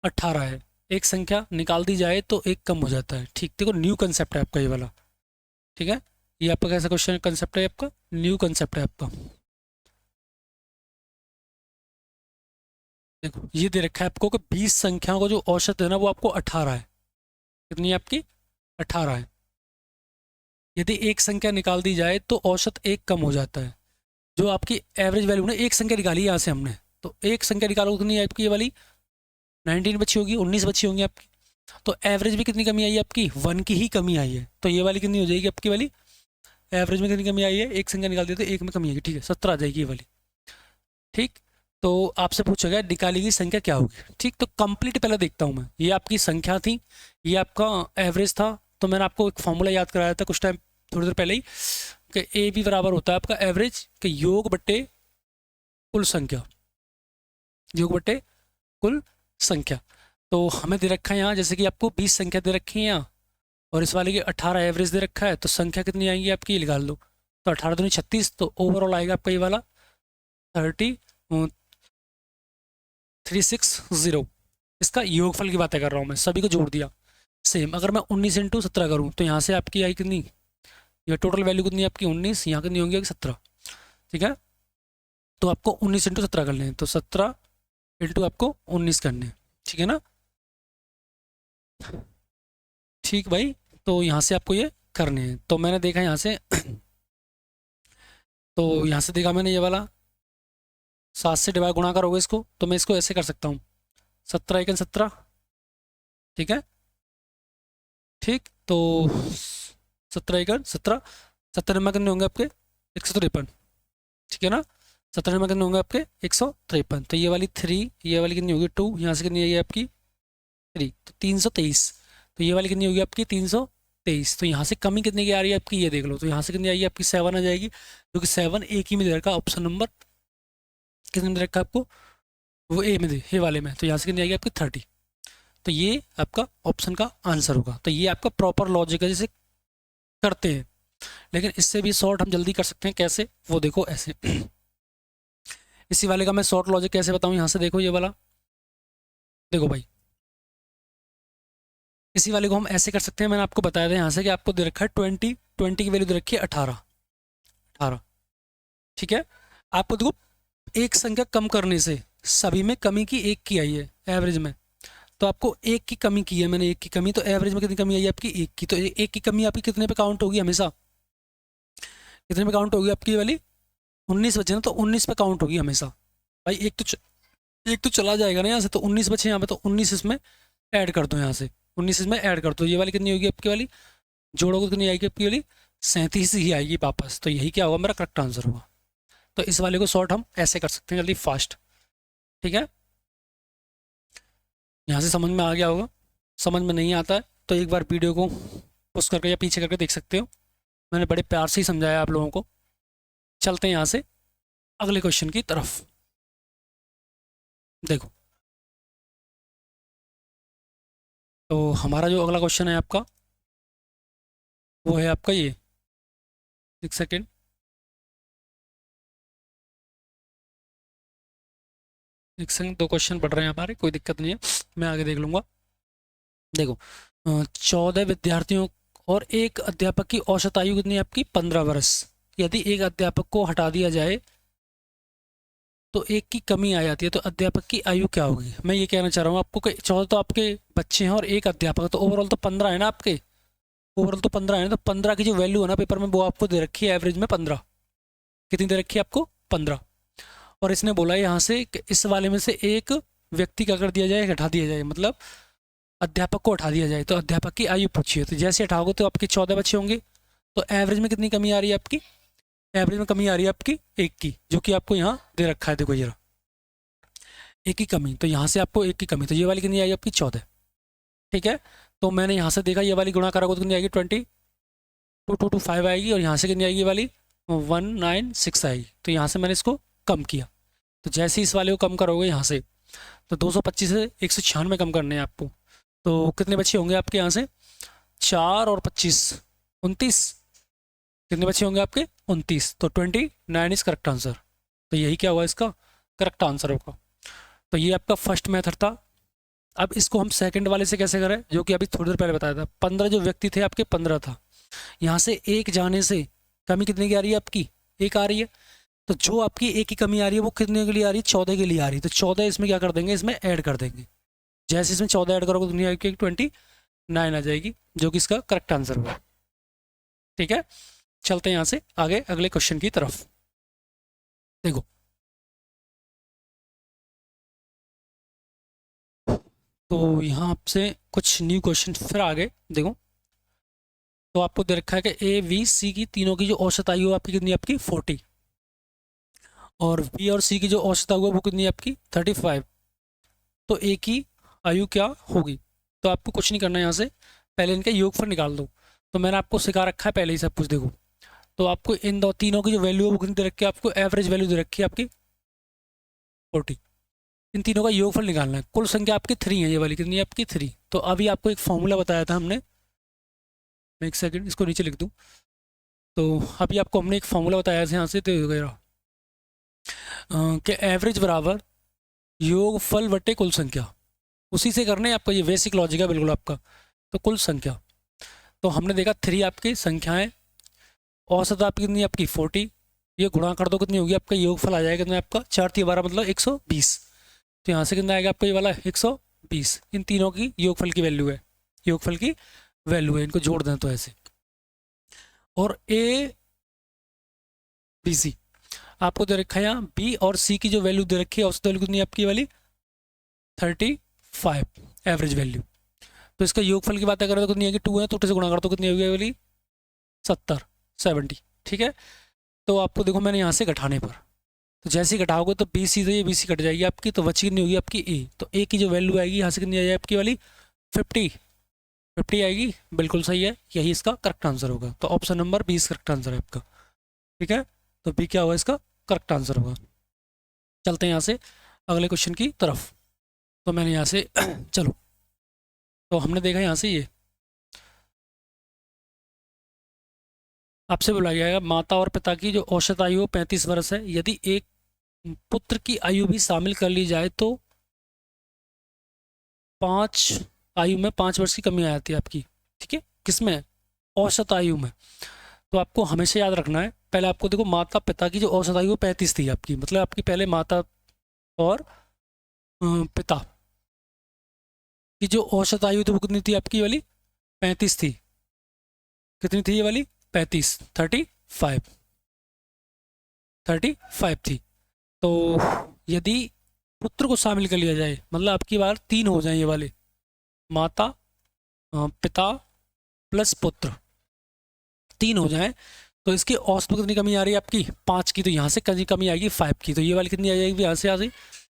18 है, एक संख्या निकाल दी जाए तो एक कम हो जाता है। ठीक, देखो न्यू कंसेप्ट है आपका ये वाला। ठीक है, ये आपका कैसा क्वेश्चन कंसेप्ट है आपका, न्यू कंसेप्ट है आपका। देखो ये दे रखा है आपको कि 20 संख्याओं का जो औसत है ना वो आपको 18 है। कितनी है आपकी 18 है। यदि एक संख्या निकाल दी जाए तो औसत एक कम हो जाता है। जो आपकी एवरेज वैल्यू ने एक संख्या निकाली यहाँ से हमने, तो एक संख्या निकालो कितनी है आपकी ये वाली 19 बची होगी, 19 बची होंगी आपकी। तो एवरेज भी कितनी कमी आई है आपकी 1 की ही कमी आई है। तो ये वाली कितनी हो जाएगी आपकी वाली, एवरेज में कितनी कमी आई है, एक संख्या निकाल दी तो एक में कमी आएगी। ठीक है, 17 आ जाएगी ये वाली। ठीक, तो आपसे पूछा गया निकाली गई संख्या क्या होगी। ठीक, तो कंप्लीट पहले देखता हूँ मैं, ये आपकी संख्या थी, ये आपका एवरेज था। तो मैंने आपको एक फॉर्मूला याद कराया था कुछ टाइम थोड़ी देर पहले ही कि ए बी बराबर होता है आपका एवरेज के योग बट्टे कुल संख्या, योग बट्टे कुल संख्या। तो हमें दे रखा है यहाँ जैसे कि आपको 20 संख्या दे रखी है यहाँ, और इस वाले की 18 एवरेज दे रखा है, तो संख्या कितनी आएंगी आपकी ये निकाल लो। तो 18 दूनी 36, तो ओवरऑल आएगा आपका ये वाला 360। इसका योगफल की बातें कर रहा हूँ मैं, सभी को जोड़ दिया। सेम अगर मैं 19 इंटू 17 करूँ तो यहाँ से आपकी आई कितनी, ये टोटल वैल्यू कितनी है आपकी 19, यहाँ कितनी होंगी 17। ठीक है, तो आपको 19 इंटू 17 करने हैं, तो 17 इंटू आपको 19 करने हैं। ठीक है ना, ठीक भाई, तो यहाँ से आपको ये करने हैं। तो मैंने देखा यहाँ से तो यहाँ से देखा मैंने ये वाला 7 से डिवाइड गुणा करोगे इसको, तो मैं इसको ऐसे कर सकता हूँ 17 एकन 17। ठीक है, ठीक, तो 17 एकन 17, 70 नंबर कितने होंगे आपके 153। ठीक है ना, 17 नंबर कितने होंगे आपके 153। तो ये वाली 3, ये वाली कितनी होगी 2, यहाँ से कितनी आई आपकी 3, तो 323। तो ये वाली कितनी होगी आपकी 323। तो यहाँ से कमी कितने की आ रही है आपकी ये देख लो, तो यहाँ से कितनी आई आपकी 7 आ जाएगी, क्योंकि 7 एक ही में दे रखा, ऑप्शन नंबर कितने में दे रखा आपको वो ए में दे, ये वाले में। तो यहाँ से कितनी आएगी आपकी 30। तो ये आपका ऑप्शन का आंसर होगा। तो ये आपका प्रॉपर लॉजिक है, जैसे करते हैं, लेकिन इससे भी शॉर्ट हम जल्दी कर सकते हैं। कैसे, वो देखो ऐसे इसी वाले का मैं शॉर्ट लॉजिक कैसे बताऊँ, यहाँ से देखो ये वाला, देखो भाई इसी वाले को हम ऐसे कर सकते हैं, मैंने आपको बताया था यहाँ से कि आपको दे रखा है 20, 20 की वैल्यू दे रखी है 18, 18, ठीक है। आपको देखो एक संख्या कम करने से सभी में कमी की एक की आई है एवरेज में, तो आपको एक की कमी की है मैंने, एक की कमी, तो एवरेज में कितनी कमी आई है आपकी, एक की, तो एक की कमी आपकी कितने पे काउंट होगी हमेशा, कितने पे काउंट होगी आपकी वाली, 19 बचे ना, तो 19 पे काउंट होगी हमेशा भाई। एक तो चला जाएगा ना यहाँ से, तो 19 बचे यहाँ पे, तो 19 इसमें ऐड कर दो, यहाँ से 19 इसमें ऐड कर दो, ये वाली कितनी होगी आपकी वाली, जोड़ोगे कितनी आएगी आपकी वाली, 37 ही आएगी वापस, तो यही क्या होगा मेरा करेक्ट आंसर होगा। तो इस वाले को शॉर्ट हम ऐसे कर सकते हैं जल्दी फास्ट, ठीक है। यहाँ से समझ में आ गया होगा, समझ में नहीं आता है तो एक बार वीडियो को पुश करके या पीछे करके देख सकते हो, मैंने बड़े प्यार से ही समझाया आप लोगों को। चलते हैं यहाँ से अगले क्वेश्चन की तरफ। देखो तो हमारा जो अगला क्वेश्चन है आपका, वो है आपका ये, एक सेकेंड, एक सेकेंड, दो क्वेश्चन पढ़ रहे हैं हमारे, कोई दिक्कत नहीं है, मैं आगे देख लूँगा। देखो 14 विद्यार्थियों और एक अध्यापक की औसत आयु कितनी है आपकी, 15 वर्ष। यदि एक अध्यापक को हटा दिया जाए तो एक की कमी आ जाती है, तो अध्यापक की आयु क्या होगी। मैं ये कहना चाह रहा हूँ आपको कि 14 तो आपके बच्चे हैं और एक अध्यापक है, तो ओवरऑल तो 15 है ना आपके, ओवरऑल तो 15 है ना, तो 15 की जो वैल्यू है ना पेपर में वो आपको दे रखी है एवरेज में 15, कितनी दे रखी है आपको, 15। और इसने बोला है यहाँ से कि इस वाले में से एक व्यक्ति का कर दिया जाए, हटा दिया जाए, मतलब अध्यापक को हटा दिया जाए, तो अध्यापक की आयु पूछी है, तो जैसे हटाओगे तो आपके 14 बच्चे होंगे, तो एवरेज में कितनी कमी आ रही है आपकी, एवरेज में कमी आ रही है आपकी एक की, जो कि आपको यहाँ दे रखा है, देखो ये एक की कमी, तो यहाँ से आपको एक की कमी, तो ये वाली कितनी आई आपकी 14, ठीक है। तो मैंने यहाँ से देखा ये वाली गुणा करोगे तो कितनी आएगी 2225 आएगी, और यहाँ से कितनी आएगी ये वाली 196 आएगी, तो यहाँ से मैंने इसको कम किया, तो जैसे ही इस वाले को कम करोगे यहाँ से, तो 225 से 196 कम करने हैं आपको, तो कितने बच्चे होंगे आपके यहाँ से, 4 और 25, 29, कितने बच्चे होंगे आपके 29, तो 29 इज करेक्ट आंसर, तो यही क्या हुआ इसका करेक्ट आंसर होगा। तो ये आपका फर्स्ट मेथड था। अब इसको हम सेकंड वाले से कैसे करें, जो कि अभी थोड़ी देर पहले बताया था, 15 जो व्यक्ति थे आपके 15 था, यहाँ से एक जाने से कमी कितने की आ रही है आपकी, एक आ रही है, तो जो आपकी एक की कमी आ रही है वो कितने के लिए आ रही है, 14 के लिए आ रही है, तो 14 इसमें क्या कर देंगे, इसमें ऐड कर देंगे, जैसे इसमें 14 ऐड करोगे दुनिया की 29 आ जाएगी, जो कि इसका करेक्ट आंसर होगा, ठीक है। चलते हैं यहाँ से आगे अगले क्वेश्चन की तरफ। देखो तो यहाँ आपसे कुछ न्यू क्वेश्चन फिर आ गए, देखो तो आपको दे रखा है कि ए बी सी की तीनों की जो औसत आयु है आपकी कितनी है आपकी 40, और बी और सी की जो औसत आयु है वो कितनी है आपकी 35, तो ए की आयु क्या होगी। तो आपको कुछ नहीं करना है, यहाँ से पहले इनका योगफल निकाल दो, तो मैंने आपको सिखा रखा है पहले ही सब कुछ, देखो तो आपको इन दो तीनों की जो वैल्यू है वो कितनी दे रखी है, आपको एवरेज वैल्यू दे रखी है आपकी 40, इन तीनों का योगफल निकालना है, कुल संख्या आपकी 3 है, ये वाली कितनी है आपकी 3, तो अभी आपको एक फॉर्मूला बताया था हमने, मैं एक सेकंड इसको नीचे लिख दूँ, तो अभी आपको हमने एक फॉर्मूला बताया था यहाँ से, तो वगैरह कि एवरेज बराबर योगफल बटे कुल संख्या, उसी से करना है आपका, ये बेसिक लॉजिक है बिल्कुल आपका। तो कुल संख्या, तो हमने देखा 3 आपकी संख्याएं, औसत आपकी कितनी आपकी 40, ये गुणा कर दो कितनी होगी आपका योगफल आ जाएगा कितना आपका 4 3 12 मतलब 120, तो यहाँ से कितना आएगा आपका ये वाला 120, इन तीनों की योगफल की वैल्यू है, योगफल की वैल्यू है, इनको जोड़ दें तो ऐसे, और ए बी सी आपको दे रखा है यहाँ, बी और सी की जो वैल्यू दे रखी है औसत वैल्यू कितनी है आपकी वाली 35 एवरेज वैल्यू, तो इसका योगफल की बात करें तो कितनी आएगी 2 है, तो 2 से गुणा कर दो कितनी होगी वाली 70, ठीक है। तो आपको देखो मैंने यहाँ से घटाने पर, तो जैसे ही घटाओगे तो बी सी, तो ये बी सी कट जाएगी आपकी, तो बची कितनी होगी आपकी ए, तो ए की जो वैल्यू आएगी यहाँ से कितनी आ जाएगी आपकी वाली 50 आएगी, बिल्कुल सही है, यही इसका करेक्ट आंसर होगा, तो ऑप्शन नंबर 20 करेक्ट आंसर है आपका, ठीक है। तो बी क्या होगा इसका करेक्ट आंसर होगा। चलते हैं यहाँ से अगले क्वेश्चन की तरफ, तो मैंने यहाँ से चलो तो हमने देखा यहाँ से ये आपसे बोला गया है माता और पिता की जो औसत आयु 35 वर्ष है, यदि एक पुत्र की आयु भी शामिल कर ली जाए तो 5 आयु में 5 वर्ष की कमी आ जाती है आपकी। ठीक है, किसमें? औसत आयु में। तो आपको हमेशा याद रखना है, पहले आपको देखो माता पिता की जो औसत आयु वो 35 थी आपकी, मतलब आपकी पहले माता और पिता की जो औसत आयु थी वो कितनी थी आपकी वाली? 35 थी। कितनी थी ये वाली? 35, 35 थी। तो यदि पुत्र को शामिल कर लिया जाए, मतलब आपकी बार 3 हो जाए, ये वाले माता पिता प्लस पुत्र 3 हो जाए, तो इसकी औसत में कितनी कमी आ रही है आपकी? 5 की। तो यहाँ से कमी कमी आएगी 5 की, तो ये वाली कितनी आ जाएगी? यहाँ से आ जाएगी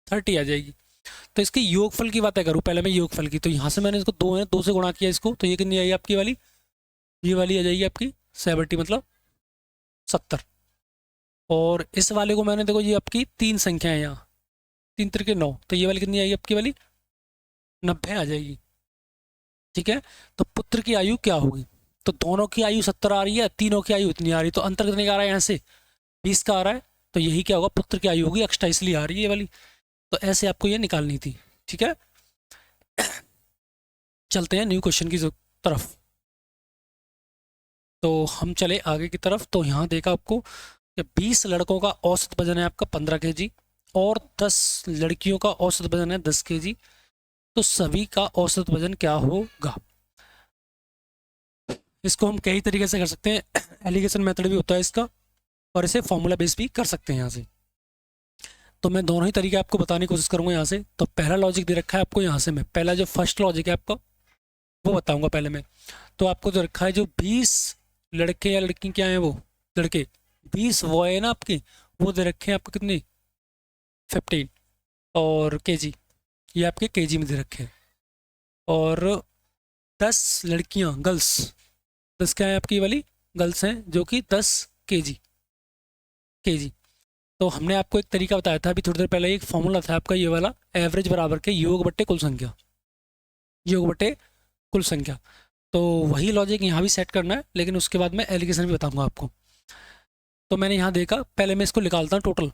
30 आ जाएगी। तो इसकी योगफल की बातें करूँ पहले मैं, योगफल की, तो यहाँ से मैंने इसको 2 है, 2 से गुणा किया इसको, तो ये कितनी आई आपकी वाली? ये वाली आ जाएगी आपकी 70, मतलब 70। और इस वाले को मैंने देखो, ये आपकी 3 संख्या है यहाँ, 3 त्रिके 9, तो ये वाली कितनी आई आपकी वाली? 90 आ जाएगी। ठीक है, तो पुत्र की आयु क्या होगी? तो दोनों की आयु 70 आ रही है, तीनों की आयु इतनी आ रही है, तो अंतर कितने का आ रहा है? यहाँ से 20 का आ रहा है। तो यही क्या होगा? पुत्र की आयु होगी, एक्स्ट्रा इसलिए आ रही है ये वाली। तो ऐसे आपको ये निकालनी थी। ठीक है, चलते हैं न्यू क्वेश्चन की तरफ। तो हम चले आगे की तरफ, तो यहाँ देखा आपको कि 20 लड़कों का औसत वजन है आपका 15 kg और 10 लड़कियों का औसत वजन है 10 kg, तो सभी का औसत वजन क्या होगा? इसको हम कई तरीके से कर सकते हैं, एलिगेशन मेथड भी होता है इसका, और इसे फॉर्मूला बेस भी कर सकते हैं यहाँ से। तो मैं दोनों ही तरीके आपको बताने की कोशिश करूंगा यहाँ से। तो पहला लॉजिक दे रखा है आपको यहाँ से, मैं पहला जो फर्स्ट लॉजिक है आपका वो बताऊंगा पहले मैं। तो आपको जो रखा है, जो 20 लड़के या लड़की क्या है, वो लड़के 20 वो है ना आपके, वो दे रखे हैं आपको कितने? 15 और केजी, ये आपके केजी में दे रखे हैं। और 10 लड़कियां गर्ल्स, 10 क्या है आपकी वाली? गर्ल्स हैं, जो कि 10 केजी। तो हमने आपको एक तरीका बताया था अभी थोड़ी देर पहले, एक फॉर्मूला था आपका ये वाला, एवरेज बराबर के योग बट्टे कुल संख्या, योग बट्टे कुल संख्या। तो वही लॉजिक यहाँ भी सेट करना है, लेकिन उसके बाद मैं एलिगेशन भी बताऊंगा आपको। तो मैंने यहाँ देखा, पहले मैं इसको निकालता हूँ टोटल।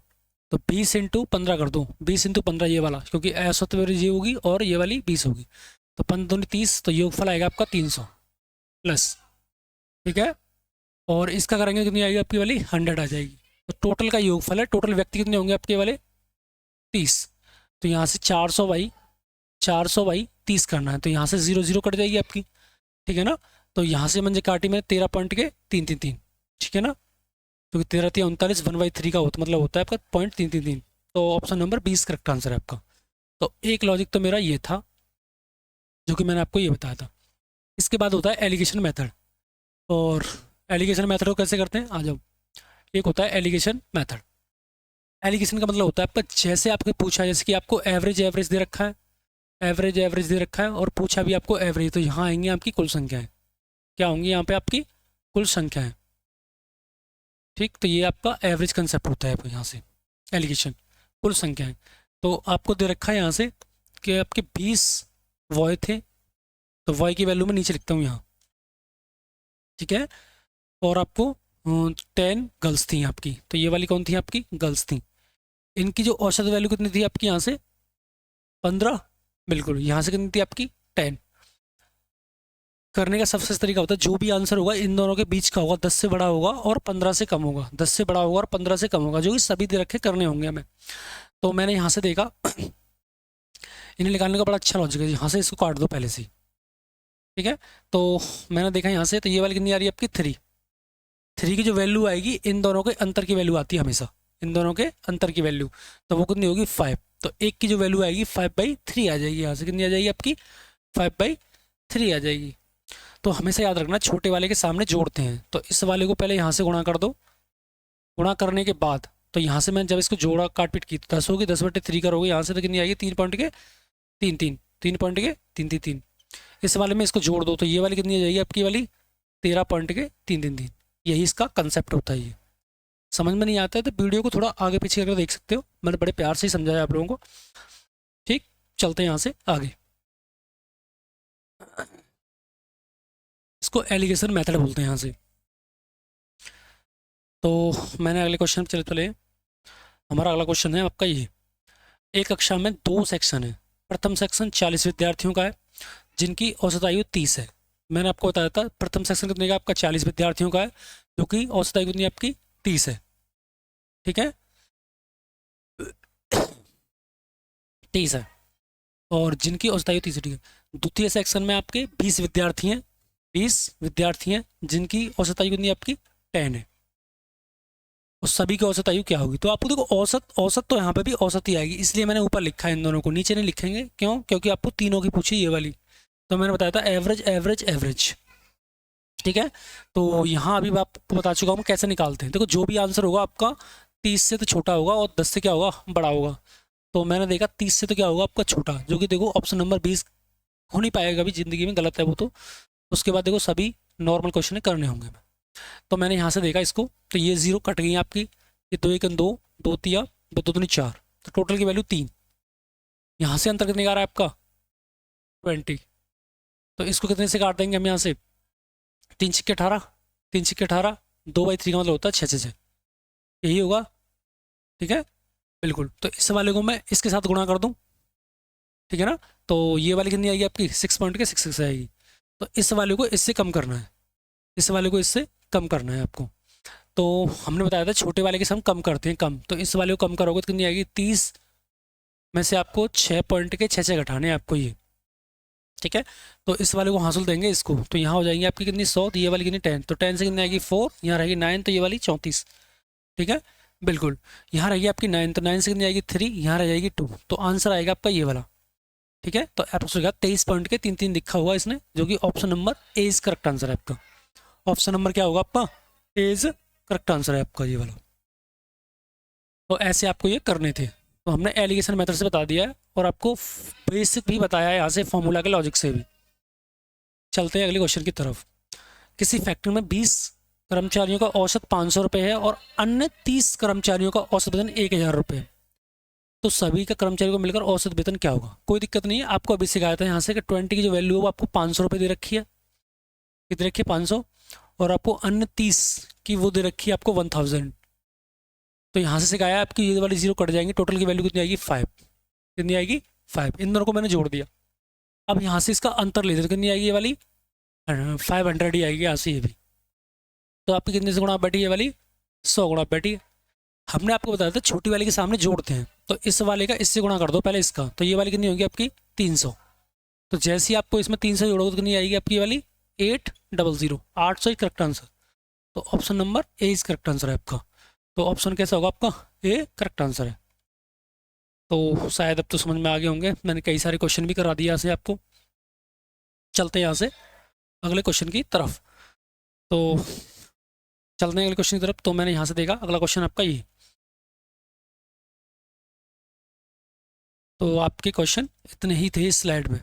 तो 20 इंटू 15 कर दूँ, 20 इंटू 15 ये वाला, क्योंकि औसत एवरेज ये होगी और ये वाली 20 होगी, तो 15 दूनी 30, तो योगफल आएगा आपका 300 प्लस। ठीक है, और इसका करेंगे कितनी आएगी आपकी वाली? 100 आ जाएगी। तो टोटल का योगफल है, टोटल व्यक्ति कितने होंगे आपके वाले? 30। तो यहाँ से 400 बाई 30 करना है, तो यहाँ से 0 0 कट जाएगी आपकी। ठीक है ना, तो यहाँ से मुझे काटी मैंने 13 पॉइंट के 3 3 3। ठीक है ना, क्योंकि 13 3 39, 1/3 का होता मतलब होता है आपका 0.3 3 3। तो ऑप्शन नंबर 20 करेक्ट आंसर है आपका। तो एक लॉजिक तो मेरा ये था, जो कि मैंने आपको ये बताया था। इसके बाद होता है एलिगेशन मेथड। और एलिगेशन मेथड को कैसे करते हैं, आ जाओ। एक होता है एलिगेशन मेथड। एलिगेशन का मतलब होता है आपका, जैसे आपने पूछा, जैसे कि आपको एवरेज एवरेज दे रखा है, एवरेज एवरेज दे रखा है, और पूछा भी आपको एवरेज, तो यहाँ आएंगी आपकी कुल संख्याएं। क्या होंगी यहाँ पे आपकी? कुल संख्याएं। ठीक, तो ये आपका एवरेज कंसेप्ट होता है यहाँ से, एलिगेशन कुल संख्याएं। तो आपको दे रखा है यहाँ से कि आपके 20 वॉय थे, तो वॉय की वैल्यू मैं नीचे लिखता हूँ यहाँ। ठीक है, और आपको 10 गर्ल्स थी आपकी, तो ये वाली कौन थी आपकी? गर्ल्स थी। इनकी जो औसत वैल्यू कितनी थी आपकी? यहाँ से 15, बिल्कुल। यहाँ से कितनी थी आपकी? 10। करने का सबसे तरीका होता है, जो भी आंसर होगा इन दोनों के बीच का होगा, 10 से बड़ा होगा और 15 से कम होगा, 10 से बड़ा होगा और 15 से कम होगा, जो कि सभी दे रखे करने होंगे हमें। तो मैंने यहाँ से देखा इन्हें निकालने का बड़ा अच्छा लॉजिक है, यहाँ से इसको काट दो पहले से ही। ठीक है, तो मैंने देखा यहाँ से, तो ये वाली कितनी आ रही है आपकी? 3 की जो वैल्यू आएगी, इन दोनों के अंतर की वैल्यू आती है हमेशा, इन दोनों के अंतर की वैल्यू, तो वो कितनी होगी? 5। तो एक की जो वैल्यू आएगी 5/3 आ जाएगी, यहाँ से कितनी आ जाएगी आपकी? 5/3 आ जाएगी। तो हमेशा याद रखना, छोटे वाले के सामने जोड़ते हैं, तो इस वाले को पहले यहाँ से गुणा कर दो, गुणा करने के बाद तो यहाँ से मैं जब इसको जोड़ा काटपीट की, तो 10 होगी, 10/3 करोगे यहाँ से, तो कितनी आएगी? 3 पॉइंट के 3 3, 3 पॉइंट के 3 3 3। इस वाले में इसको जोड़ दो, तो ये वाली कितनी आ जाएगी आपकी वाली? 13 पॉइंट के 3 3 3। यही इसका कंसेप्ट होता है। ये समझ में नहीं आता है तो वीडियो को थोड़ा आगे पीछे करके देख सकते हो, मैंने बड़े प्यार से ही समझाया आप लोगों को। ठीक, चलते हैं यहाँ से आगे। इसको एलिगेशन मेथड बोलते हैं यहाँ से। तो मैंने अगले क्वेश्चन पर चले चले। हमारा अगला क्वेश्चन है आपका ये। एक कक्षा में 2 सेक्शन है। प्रथम सेक्शन 40 विद्यार्थियों का है जिनकी औसत आयु 30 है। मैंने आपको बताया था प्रथम सेक्शन कितने का, आपका 40 विद्यार्थियों का है, जो कि औसत आयु कितनी है आपकी 30 है। ठीक है, 30 है, और जिनकी औसत आयु 30 है। ठीक है, द्वितीय सेक्शन में आपके 20 विद्यार्थी हैं, 20 विद्यार्थी हैं जिनकी औसत आयु कितनी है आपकी 10 है। और सभी की औसत आयु क्या होगी? तो आपको देखो औसत औसत तो यहाँ पे भी औसत ही आएगी, इसलिए मैंने ऊपर लिखा है इन दोनों को, नीचे नहीं लिखेंगे। क्यों? क्योंकि आपको तीनों की पूछी ये वाली, तो मैंने बताया था एवरेज एवरेज एवरेज। ठीक है, तो यहाँ अभी मैं आपको बता चुका हूँ कैसे निकालते हैं। देखो जो भी आंसर होगा आपका 30 से तो छोटा होगा और 10 से क्या होगा, बड़ा होगा। तो मैंने देखा 30 से तो क्या होगा आपका छोटा, जो कि देखो ऑप्शन नंबर 20 हो नहीं पाएगा कभी ज़िंदगी में, गलत है वो तो। उसके बाद देखो सभी नॉर्मल क्वेश्चन करने होंगे। तो मैंने यहाँ से देखा इसको, तो ये 0 कट गई आपकी, ये 2 1 2, 2 3 2 2 दूनी 4, तो टोटल की वैल्यू 3। यहाँ से अंतर कितने का आ रहा है आपका 20, तो इसको कितने से काट देंगे हम यहाँ से, 3 छिक्के 18, 3 छिक्के 18, 2/3 का मतलब होता है 6 6 6, यही होगा। ठीक है, बिल्कुल। तो इस वाले को मैं इसके साथ गुणा कर दूँ, ठीक है ना, तो ये वाली कितनी आएगी आपकी 6 पॉइंट के 6 आएगी। तो इस वाले को इससे कम करना है, इस वाले को इससे कम करना है आपको। तो हमने बताया था छोटे वाले के से हम कम करते हैं कम, तो इस वाले को कम करोगे तो कितनी आएगी 30 में से आपको 6 पॉइंट के 6 घटाने हैं आपको ये। ठीक है, तो इस वाले को हासिल देंगे इसको, तो यहाँ हो जाएंगे आपकी कितनी 100, तो ये वाली कितनी 10, तो 10 से कितनी आएगी 4, यहाँ रहेगी 9, तो ये वाली 34। ठीक है, बिल्कुल। यहाँ रहेगी आपकी 9, तो 9 से कितनी आएगी 3, यहाँ रह जाएगी 2, तो आंसर आएगा आपका ये वाला। ठीक है, तो अप्रोक्स 23 पॉइंट के 3 3 लिखा हुआ इसने, जो कि option number A is correct answer है आपका। ऑप्शन नंबर क्या होगा आपका, ए इज करेक्ट आंसर है आपका ये वाला। तो ऐसे आपको ये करने थे, तो हमने एलिगेशन मेथड से बता दिया है और आपको बेसिक भी बताया है यहाँ से, फॉर्मूला के लॉजिक से भी। चलते हैं अगले क्वेश्चन की तरफ। किसी फैक्ट्री में 20 कर्मचारियों का औसत 500 रुपये है और अन्य 30 कर्मचारियों का औसत वेतन 1000 रुपये है, तो सभी का कर्मचारियों को मिलकर औसत वेतन क्या होगा? कोई दिक्कत नहीं है, आपको अभी सिखाया था यहाँ से कि 20 की जो वैल्यू है वो आपको 500 रुपये दे रखी है, कितनी रखी है 500, और आपको अन्य 30 की वो दे रखी है आपको 1000। तो यहाँ से सिखाया आपकी ये वाली 0 कट जाएंगी, टोटल की वैल्यू कितनी आएगी 5, कितनी आएगी 5, इन दोनों को मैंने जोड़ दिया। अब यहाँ से इसका अंतर ले दे, कितनी आएगी ये वाली 500 ही आएगी यहाँ से ये भी। तो आपकी कितने से गुणा बैठी ये वाली 100 गुणा बैठी है। हमने आपको बताया था छोटी वाली के सामने जोड़ते हैं, तो इस वाले का इससे गुणा कर दो पहले इसका, तो ये वाली कितनी होगी आपकी 300। तो जैसे ही आपको इसमें 300 जोड़ोगे तो कितनी आएगी आपकी वाली 800, 800 ही करेक्ट आंसर। तो option number A is correct answer है आपका। तो ऑप्शन कैसा होगा आपका, ए करेक्ट आंसर है। तो शायद अब तो समझ में आ गए होंगे, मैंने कई सारे क्वेश्चन भी करा दिए यहाँ से आपको। चलते हैं यहाँ से अगले क्वेश्चन की तरफ। तो चलते हैं अगले क्वेश्चन की तरफ। तो मैंने यहाँ से देखा अगला क्वेश्चन आपका ये, तो आपके क्वेश्चन इतने ही थे इस स्लाइड में।